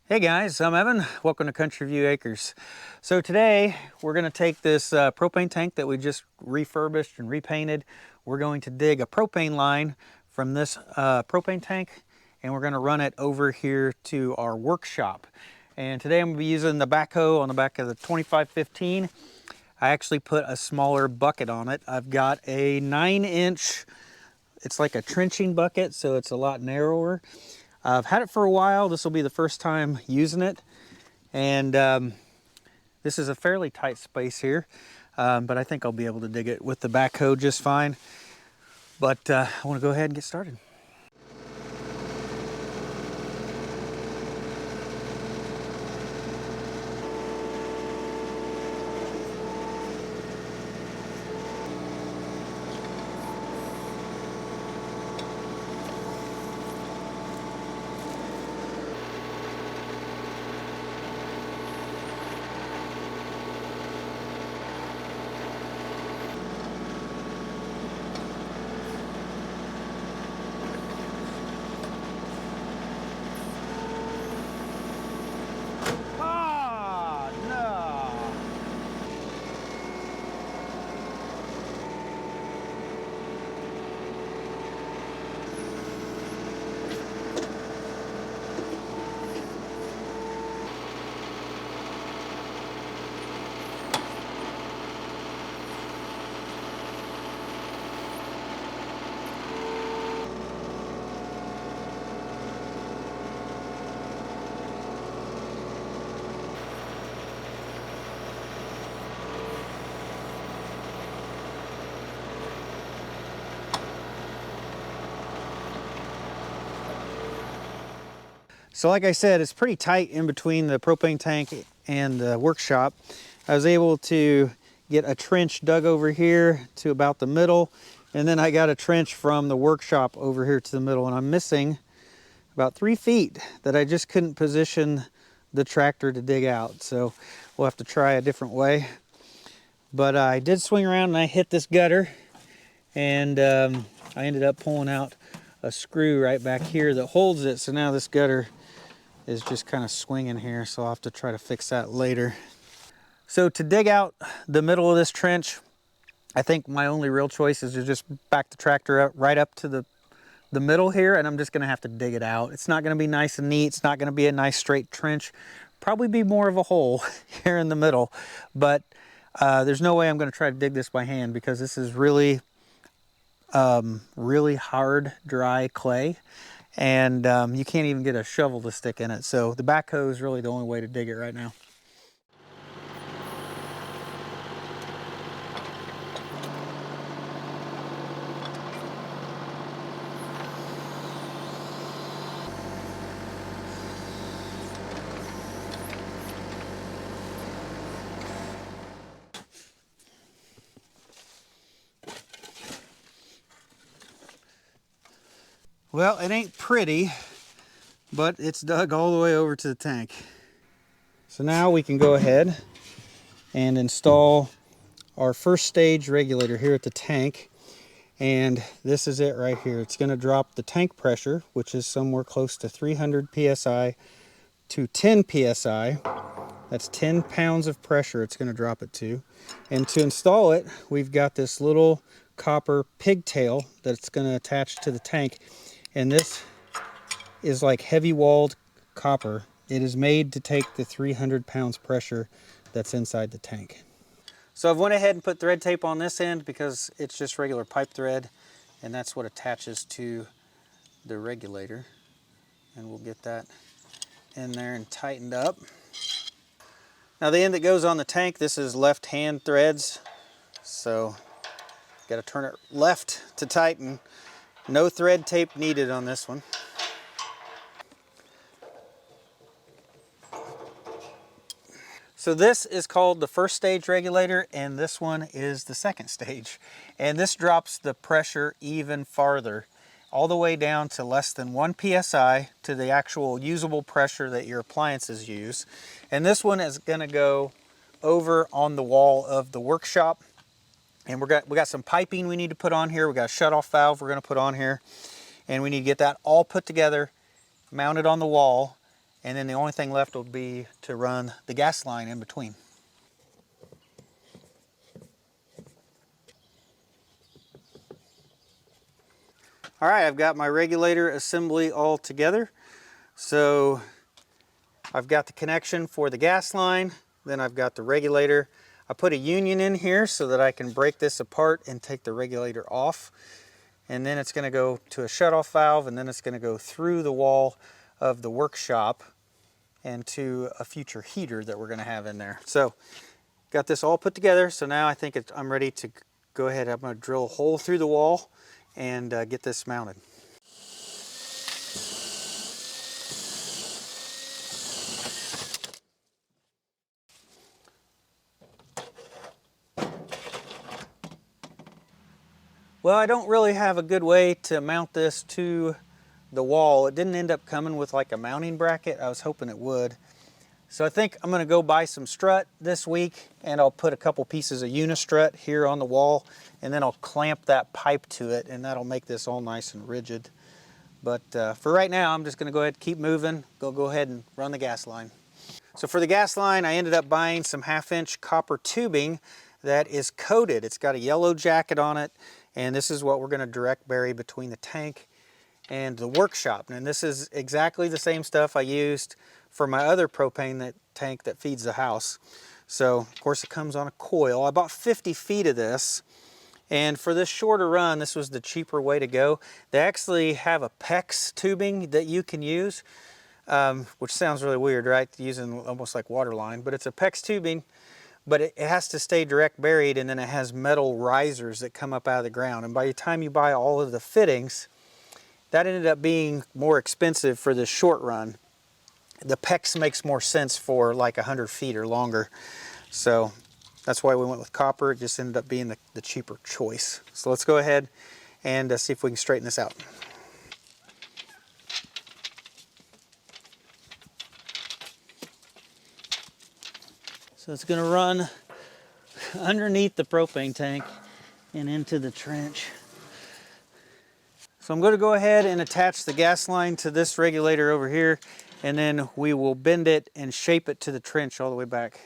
Hey guys, I'm Evan. Welcome to Country View Acres. So today we're going to take this propane tank that we just refurbished and repainted. We're going to dig a propane line from this propane tank and we're going to run it over here to our workshop. And today I'm going to be using the backhoe on the back of the 2515. I actually put a smaller bucket on it. I've got a 9-inch, it's like a trenching bucket, so it's a lot narrower. I've had it for a while. This will be the first time using it. And this is a fairly tight space here, but I think I'll be able to dig it with the backhoe just fine. But I want to go ahead and get started. So like I said, it's pretty tight in between the propane tank and the workshop. I was able to get a trench dug over here to about the middle, and then I got a trench from the workshop over here to the middle, and I'm missing about 3 feet that I just couldn't position the tractor to dig out. So we'll have to try a different way. But I did swing around and I hit this gutter, and I ended up pulling out a screw right back here that holds it. So now this gutter is just kind of swinging here, so I'll have to try to fix that later. So to dig out the middle of this trench, I think my only real choice is to just back the tractor up right up to the middle here, and I'm just gonna have to dig it out. It's not gonna be nice and neat. It's not gonna be a nice straight trench. Probably be more of a hole here in the middle, but there's no way I'm gonna try to dig this by hand because this is really, really hard, dry clay. And you can't even get a shovel to stick in it. So the backhoe is really the only way to dig it right now. Well, it ain't pretty, but it's dug all the way over to the tank. So now we can go ahead and install our first stage regulator here at the tank. And this is it right here. It's going to drop the tank pressure, which is somewhere close to 300 psi to 10 psi. That's 10 pounds of pressure it's going to drop it to. And to install it, we've got this little copper pigtail that's going to attach to the tank. And this is like heavy walled copper. It is made to take the 300 pounds pressure that's inside the tank. So I've went ahead and put thread tape on this end because it's just regular pipe thread, and that's what attaches to the regulator. And we'll get that in there and tightened up. Now the end that goes on the tank, this is left hand threads. So got to turn it left to tighten. No thread tape needed on this one. So this is called the first stage regulator, and this one is the second stage. And this drops the pressure even farther, all the way down to less than 1 psi to the actual usable pressure that your appliances use. And this one is going to go over on the wall of the workshop. And we got some piping we need to put on here. We got a shutoff valve we're going to put on here. And we need to get that all put together, mounted on the wall. and then the only thing left will be to run the gas line in between. All right, I've got my regulator assembly all together. So I've got the connection for the gas line, then I've got the regulator. I put a union in here so that I can break this apart and take the regulator off. And then it's going to go to a shutoff valve, and then it's going to go through the wall of the workshop and to a future heater that we're going to have in there. So got this all put together, so now I think I'm ready to go ahead. I'm going to drill a hole through the wall and get this mounted. Well, I don't really have a good way to mount this to the wall. It didn't end up coming with like a mounting bracket. I was hoping it would. So I think I'm gonna go buy some strut this week, and I'll put a couple pieces of unistrut here on the wall, and then I'll clamp that pipe to it, and that'll make this all nice and rigid. But for right now, I'm just gonna go ahead and keep moving, go ahead and run the gas line. So for the gas line, I ended up buying some 1/2-inch copper tubing that is coated. It's got a yellow jacket on it, and this is what we're going to direct bury between the tank and the workshop. And this is exactly the same stuff I used for my other propane tank that feeds the house. So of course it comes on a coil. I bought 50 feet of this, and for this shorter run, this was the cheaper way to go. They actually have a PEX tubing that you can use, which sounds really weird, right? Using almost like water line, but it's a PEX tubing. But it has to stay direct buried, and then it has metal risers that come up out of the ground. And by the time you buy all of the fittings, that ended up being more expensive for the short run. The PEX makes more sense for like 100 feet or longer. So that's why we went with copper. It just ended up being the cheaper choice. So let's go ahead and see if we can straighten this out. So it's going to run underneath the propane tank and into the trench. So I'm going to go ahead and attach the gas line to this regulator over here, and then we will bend it and shape it to the trench all the way back.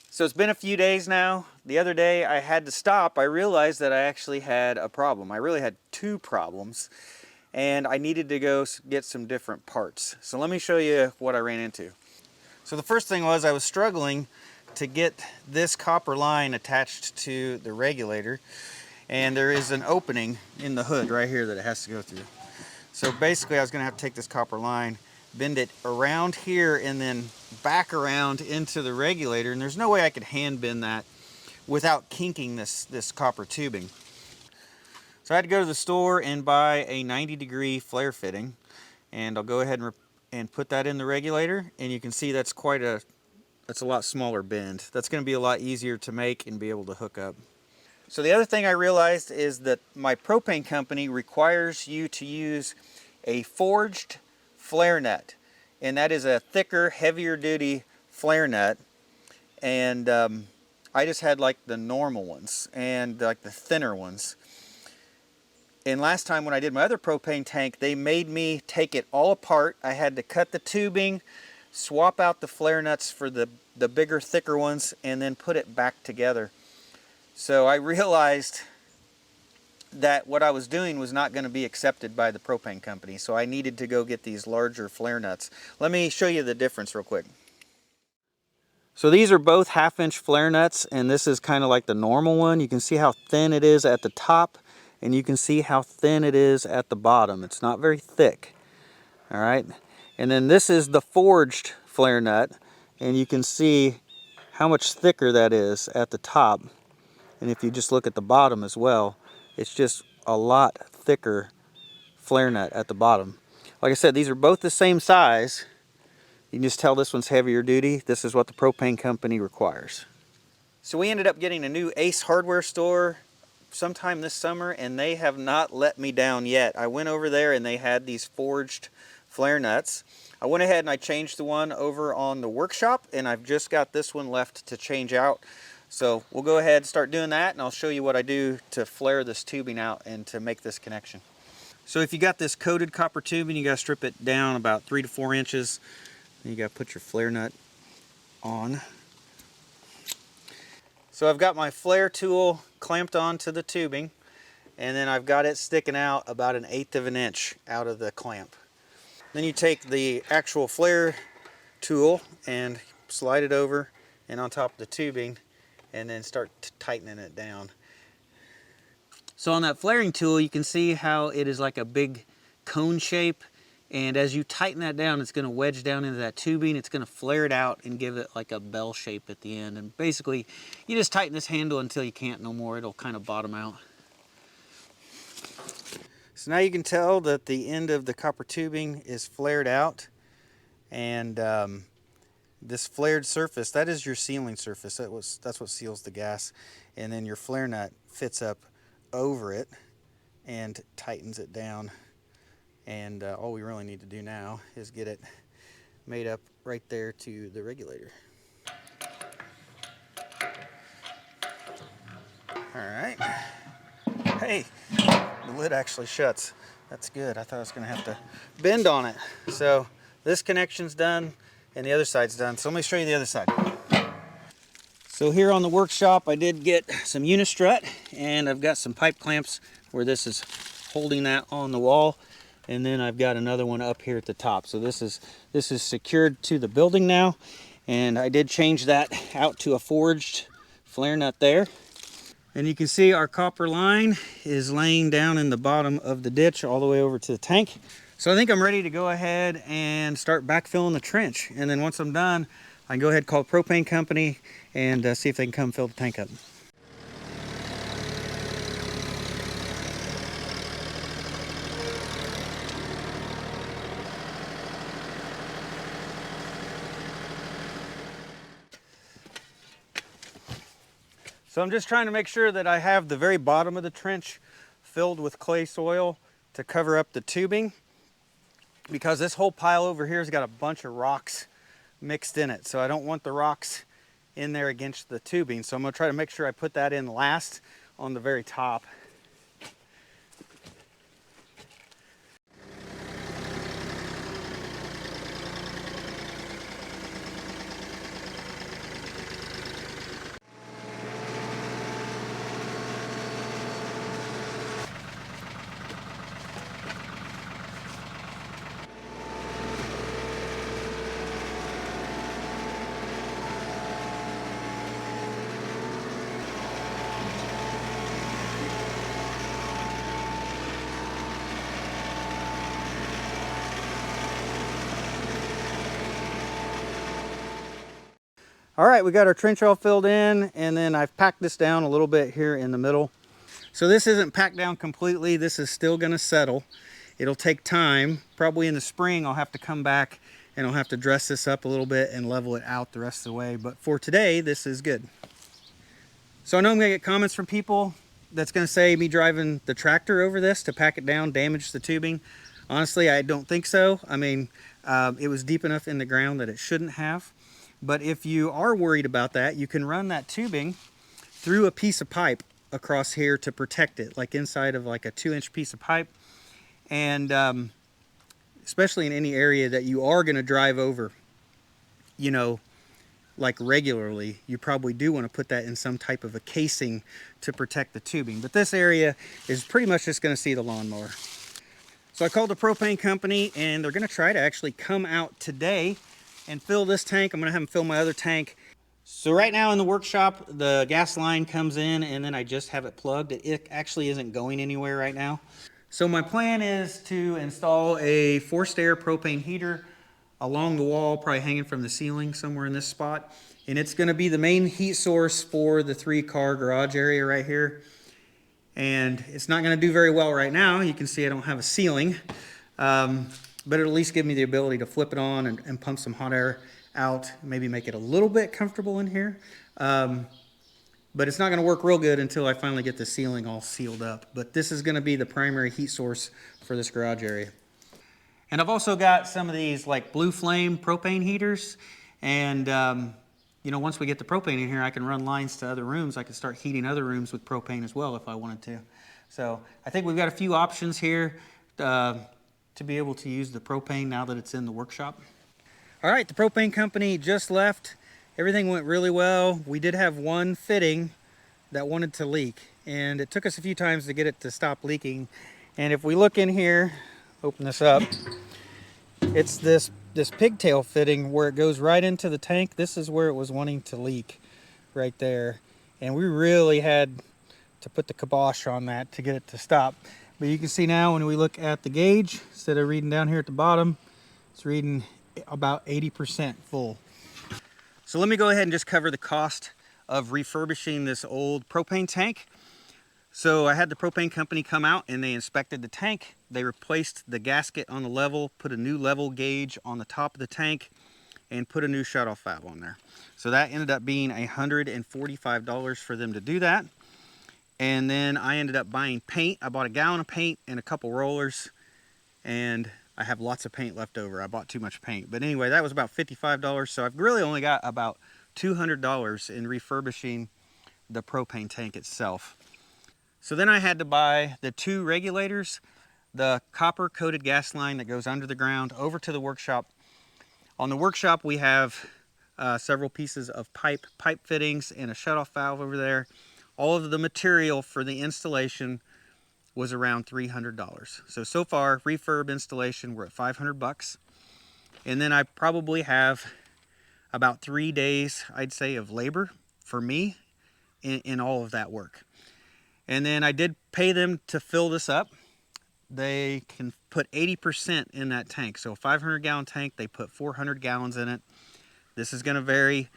So it's been a few days now. The other day I had to stop. I realized that I actually had a problem. I really had two problems, and I needed to go get some different parts. So let me show you what I ran into. So the first thing was I was struggling to get this copper line attached to the regulator, and there is an opening in the hood right here that it has to go through. So basically I was going to have to take this copper line, bend it around here, and then back around into the regulator, and there's no way I could hand bend that without kinking this copper tubing. So I had to go to the store and buy a 90-degree flare fitting, and I'll go ahead and put that in the regulator, and you can see that's a lot smaller bend. That's going to be a lot easier to make and be able to hook up. So the other thing I realized is that my propane company requires you to use a forged flare nut, and that is a thicker, heavier duty flare nut, and I just had like the normal ones and like the thinner ones. And last time when I did my other propane tank, they made me take it all apart. I had to cut the tubing, swap out the flare nuts for the bigger, thicker ones, and then put it back together. So I realized that what I was doing was not going to be accepted by the propane company. So I needed to go get these larger flare nuts. Let me show you the difference real quick. So these are both 1/2-inch flare nuts, and this is kind of like the normal one. You can see how thin it is at the top, and you can see how thin it is at the bottom. It's not very thick. All right. And then this is the forged flare nut, and you can see how much thicker that is at the top. And if you just look at the bottom as well, it's just a lot thicker flare nut at the bottom. Like I said, these are both the same size. You can just tell this one's heavier duty. This is what the propane company requires. So we ended up getting a new Ace hardware store sometime this summer, and they have not let me down yet. I went over there and they had these forged flare nuts. I went ahead and I changed the one over on the workshop, and I've just got this one left to change out. So we'll go ahead and start doing that, and I'll show you what I do to flare this tubing out and to make this connection. So if you got this coated copper tubing, you got to strip it down about 3 to 4 inches. Then you got to put your flare nut on. So I've got my flare tool clamped onto the tubing, and then I've got it sticking out about 1/8 of an inch out of the clamp. Then you take the actual flare tool and slide it over and on top of the tubing, and then start tightening it down. So on that flaring tool, you can see how it is like a big cone shape, and as you tighten that down, it's going to wedge down into that tubing. It's going to flare it out and give it like a bell shape at the end. And basically, you just tighten this handle until you can't no more. It'll kind of bottom out. So now you can tell that the end of the copper tubing is flared out, and this flared surface, that is your sealing surface. That's what seals the gas, and then your flare nut fits up over it and tightens it down. And all we really need to do now is get it made up right there to the regulator. All right. Hey, the lid actually shuts. That's good. I thought I was going to have to bend on it. So this connection's done and the other side's done. So let me show you the other side. So here on the workshop, I did get some unistrut, and I've got some pipe clamps where this is holding that on the wall, and then I've got another one up here at the top. So this is secured to the building now, and I did change that out to a forged flare nut there. And you can see our copper line is laying down in the bottom of the ditch all the way over to the tank. So I think I'm ready to go ahead and start backfilling the trench. And then once I'm done, I can go ahead and call the propane company and see if they can come fill the tank up. So I'm just trying to make sure that I have the very bottom of the trench filled with clay soil to cover up the tubing, because this whole pile over here has got a bunch of rocks mixed in it. So I don't want the rocks in there against the tubing. So I'm going to try to make sure I put that in last on the very top. All right, we got our trench all filled in, and then I've packed this down a little bit here in the middle. So this isn't packed down completely. This is still gonna settle. It'll take time. Probably in the spring, I'll have to come back and I'll have to dress this up a little bit and level it out the rest of the way. But for today, this is good. So I know I'm gonna get comments from people that's gonna say me driving the tractor over this to pack it down damaged the tubing. Honestly, I don't think so. I mean, it was deep enough in the ground that it shouldn't have. But if you are worried about that, you can run that tubing through a piece of pipe across here to protect it, like inside of like a 2-inch piece of pipe. And especially in any area that you are going to drive over, you know, like regularly, you probably do want to put that in some type of a casing to protect the tubing. But this area is pretty much just going to see the lawnmower. So I called the propane company, and they're going to try to actually come out today and fill this tank. I'm going to have them fill my other tank. So right now in the workshop, the gas line comes in, and then I just have it plugged. It actually isn't going anywhere right now. So my plan is to install a forced air propane heater along the wall, probably hanging from the ceiling somewhere in this spot. And it's going to be the main heat source for the 3-car garage area right here. And it's not going to do very well right now. You can see I don't have a ceiling. But it'll at least give me the ability to flip it on and pump some hot air out, maybe make it a little bit comfortable in here. But it's not going to work real good until I finally get the ceiling all sealed up. But this is going to be the primary heat source for this garage area. And I've also got some of these like blue flame propane heaters. And you know, once we get the propane in here, I can run lines to other rooms. I can start heating other rooms with propane as well if I wanted to. So I think we've got a few options here to be able to use the propane now that it's in the workshop. All right, the propane company just left. Everything went really well. We did have one fitting that wanted to leak, and it took us a few times to get it to stop leaking. And if we look in here, open this up, it's this pigtail fitting where it goes right into the tank. This is where it was wanting to leak, right there. And we really had to put the kibosh on that to get it to stop. But you can see now when we look at the gauge, instead of reading down here at the bottom, it's reading about 80% full. So let me go ahead and just cover the cost of refurbishing this old propane tank. So I had the propane company come out and they inspected the tank. They replaced the gasket on the level, put a new level gauge on the top of the tank, and put a new shutoff valve on there. So that ended up being $145 for them to do that. And then I ended up buying paint. I bought a gallon of paint and a couple rollers, and I have lots of paint left over. I bought too much paint. But anyway, that was about $55. So I've really only got about $200 in refurbishing the propane tank itself. So then I had to buy the 2 regulators, the copper coated gas line that goes under the ground over to the workshop. On the workshop we have several pieces of pipe fittings and a shutoff valve over there. All of the material for the installation was around $300. So far, refurb installation, we're at $500. And then I probably have about 3 days, I'd say, of labor for me in all of that work. And then I did pay them to fill this up. They can put 80% in that tank. So a 500-gallon tank, they put 400 gallons in it. This is going to vary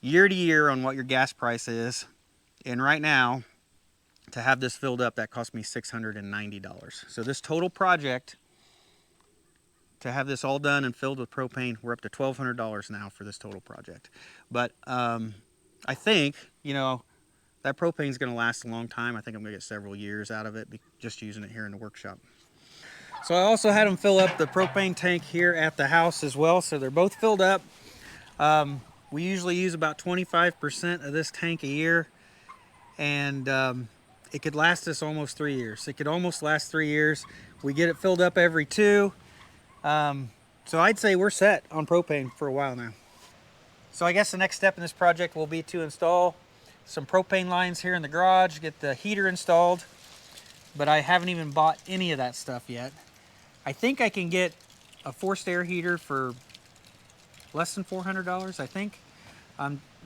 year to year on what your gas price is. And right now, to have this filled up, that cost me $690. So this total project, to have this all done and filled with propane, we're up to $1,200 now for this total project. But I think, you know, that propane is going to last a long time. I think I'm going to get several years out of it just using it here in the workshop. So I also had them fill up the propane tank here at the house as well. So they're both filled up. We usually use about 25% of this tank a year. And it could last us almost 3 years. It could almost last 3 years. We get it filled up every 2. So I'd say we're set on propane for a while now. So I guess the next step in this project will be to install some propane lines here in the garage, get the heater installed, but I haven't even bought any of that stuff yet. I think I can get a forced air heater for less than $400, I think.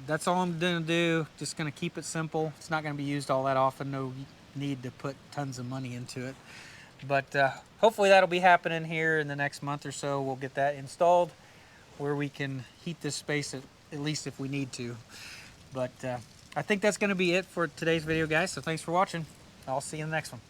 That's all I'm gonna do, just gonna keep it simple. It's not gonna be used all that often, no need to put tons of money into it. But hopefully that'll be happening here in the next month or so. We'll get that installed where we can heat this space at least if we need to. But I think that's gonna be it for today's video, guys. So thanks for watching. I'll see you in the next one.